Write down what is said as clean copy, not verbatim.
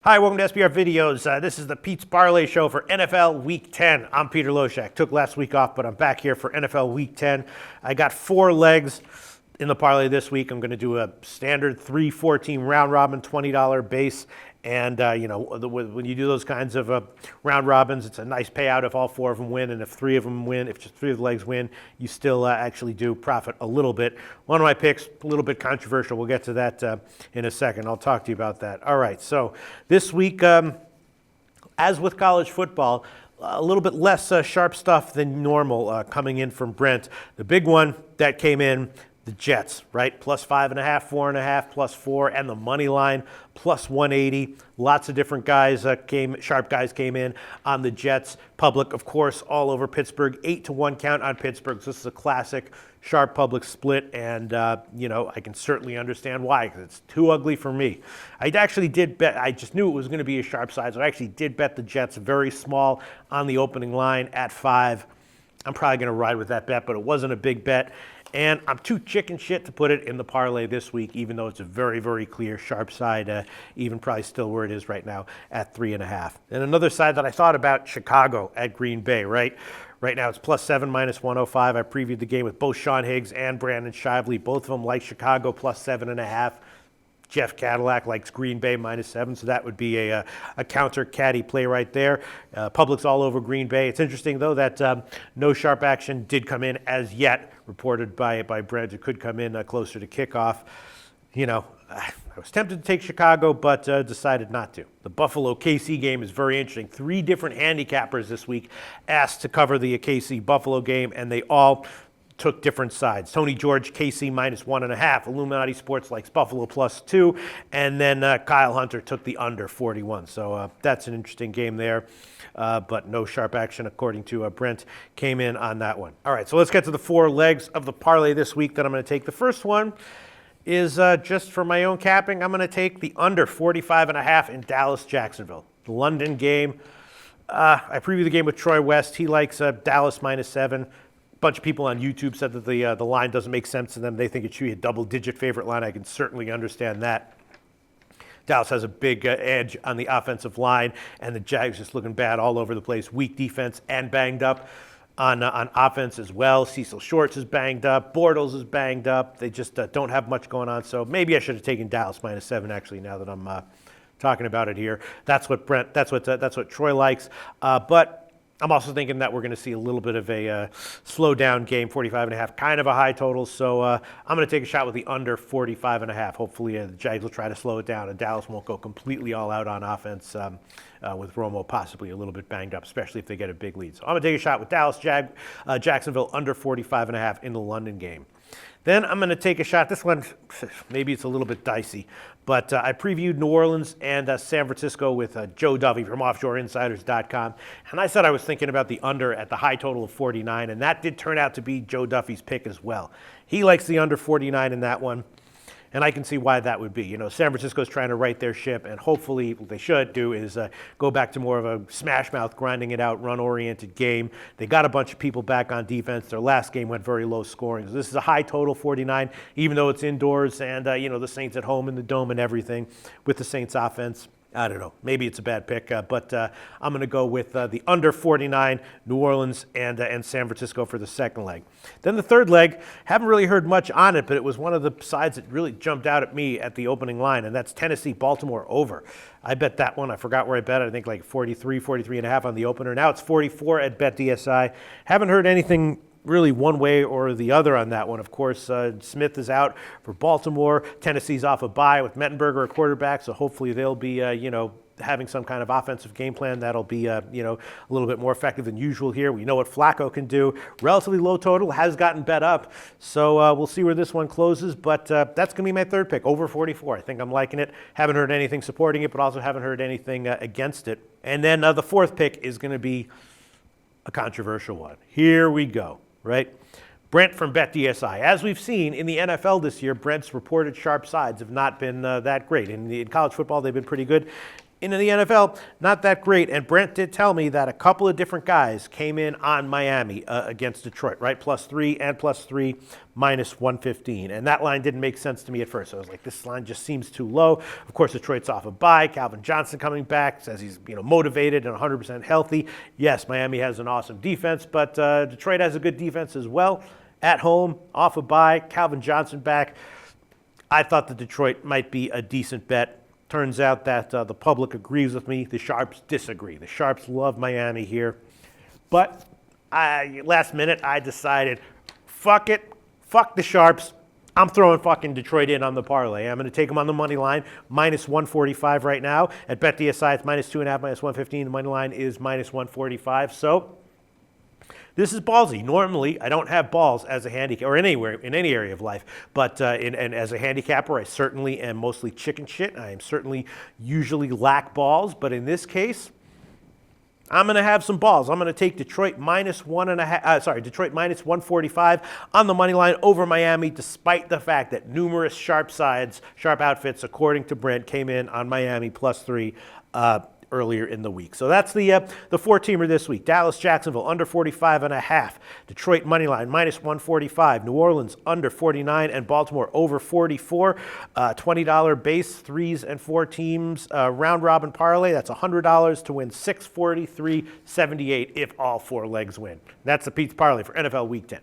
Hi, welcome to SBR Videos. This is the Pete's Parlay Show for NFL Week 10. I'm Peter Loshak. Took last week off, but I'm back here for NFL Week 10. I got 4 legs in the parlay this week. I'm going to do a standard 3-4 round robin, $20 base. And, when you do those kinds of round robins, it's a nice payout if all 4 of them win. And if 3 of them win, if just 3 of the legs win, you still actually do profit a little bit. One of my picks, a little bit controversial. We'll get to that in a second. I'll talk to you about that. All right, so this week, as with college football, a little bit less sharp stuff than normal coming in from Brent. The big one that came in, the Jets, right? Plus 5.5, 4.5, plus 4, and the money line, plus 180. Lots of different guys sharp guys came in on the Jets. Public, of course, all over Pittsburgh. 8-1 count on Pittsburgh. So this is a classic sharp public split, and I can certainly understand why, because it's too ugly for me. I actually did bet. I just knew it was going to be a sharp side, so I actually did bet the Jets very small on the opening line at 5. I'm probably going to ride with that bet, but it wasn't a big bet. And I'm too chicken shit to put it in the parlay this week, even though it's a very, very clear sharp side, even probably still where it is right now at 3.5. And another side that I thought about, Chicago at Green Bay, right? Right now it's plus 7, minus 105. I previewed the game with both Sean Higgs and Brandon Shively. Both of them like Chicago plus 7.5. Jeff Cadillac likes Green Bay minus 7, so that would be a counter caddy play right there. Public's all over Green Bay. It's interesting, though, that no sharp action did come in as yet, reported by Brent. It could come in closer to kickoff. I was tempted to take Chicago, but decided not to. The Buffalo-KC game is very interesting. 3 different handicappers this week asked to cover the KC-Buffalo game, and they all took different sides. Tony George, KC minus 1.5. Illuminati Sports likes Buffalo plus 2. And then Kyle Hunter took the under 41. So that's an interesting game there. But no sharp action, according to Brent, came in on that one. All right, so let's get to the 4 legs of the parlay this week that I'm going to take. The first one is just for my own capping. I'm going to take the under 45.5 in Dallas-Jacksonville. The London game. I previewed the game with Troy West. He likes Dallas minus 7. Bunch of people on YouTube said that the line doesn't make sense to them. They think it should be a double-digit favorite line. I can certainly understand that. Dallas has a big edge on the offensive line, and the Jags just looking bad all over the place. Weak defense and banged up on offense as well. Cecil Shorts is banged up. Bortles is banged up. They just don't have much going on. So maybe I should have taken Dallas minus 7. Actually, now that I'm talking about it here, that's what Troy likes. But I'm also thinking that we're going to see a little bit of a slow down game, 45.5, kind of a high total. So I'm going to take a shot with the under 45.5. Hopefully the Jags will try to slow it down, and Dallas won't go completely all out on offense with Romo possibly a little bit banged up, especially if they get a big lead. So I'm going to take a shot with Jacksonville under 45.5 in the London game. Then I'm going to take a shot. This one, maybe it's a little bit dicey, but I previewed New Orleans and San Francisco with Joe Duffy from OffshoreInsiders.com, and I said I was thinking about the under at the high total of 49, and that did turn out to be Joe Duffy's pick as well. He likes the under 49 in that one, and I can see why that would be. San Francisco's trying to right their ship, and hopefully what they should do is go back to more of a smash mouth, grinding it out, run-oriented game. They got a bunch of people back on defense. Their last game went very low scoring. So this is a high total, 49, even though it's indoors and, the Saints at home in the dome and everything with the Saints offense. I don't know. Maybe it's a bad pick, but I'm going to go with the under 49, New Orleans and San Francisco for the second leg. Then the third leg, haven't really heard much on it, but it was one of the sides that really jumped out at me at the opening line, and that's Tennessee-Baltimore over. I bet that one. I forgot where I bet it. I think like 43.5 on the opener. Now it's 44 at BetDSI. Haven't heard anything really one way or the other on that one. Of course, Smith is out for Baltimore. Tennessee's off a bye with Mettenberger at quarterback, so hopefully they'll be, having some kind of offensive game plan that'll be, a little bit more effective than usual here. We know what Flacco can do. Relatively low total, has gotten bet up, so we'll see where this one closes, but that's going to be my third pick, over 44. I think I'm liking it. Haven't heard anything supporting it, but also haven't heard anything against it. And then the fourth pick is going to be a controversial one. Here we go. Right? Brent from BetDSI. As we've seen in the NFL this year, Brent's reported sharp sides have not been that great. In college football, they've been pretty good. into the NFL, not that great. And Brent did tell me that a couple of different guys came in on Miami against Detroit, right? +3 and +3, -115. And that line didn't make sense to me at first. I was like, this line just seems too low. Of course, Detroit's off a bye. Calvin Johnson coming back, says he's motivated and 100% healthy. Yes, Miami has an awesome defense, but Detroit has a good defense as well. At home, off a bye, Calvin Johnson back. I thought that Detroit might be a decent bet. Turns out that the public agrees with me. The Sharps disagree. The Sharps love Miami here. But last minute, I decided, fuck it. Fuck the Sharps. I'm throwing fucking Detroit in on the parlay. I'm going to take them on the money line, -145 right now. At BetDSI, it's -2.5, -115. The money line is -145. So this is ballsy. Normally, I don't have balls as a handicap or anywhere in any area of life, but and as a handicapper, I certainly am mostly chicken shit. I am certainly usually lack balls, but in this case, I'm going to have some balls. I'm going to take Detroit -1.5. Detroit -145 on the money line over Miami, despite the fact that numerous sharp outfits, according to Brent, came in on Miami +3. Earlier in the week. So that's the four-teamer this week. Dallas, Jacksonville, under 45.5. Detroit, money line, -145. New Orleans, under 49. And Baltimore, over 44. $20 base, 3s and 4 teams. Round robin parlay, that's $100 to win $643.78 if all 4 legs win. That's the Pete's Parlay for NFL Week 10.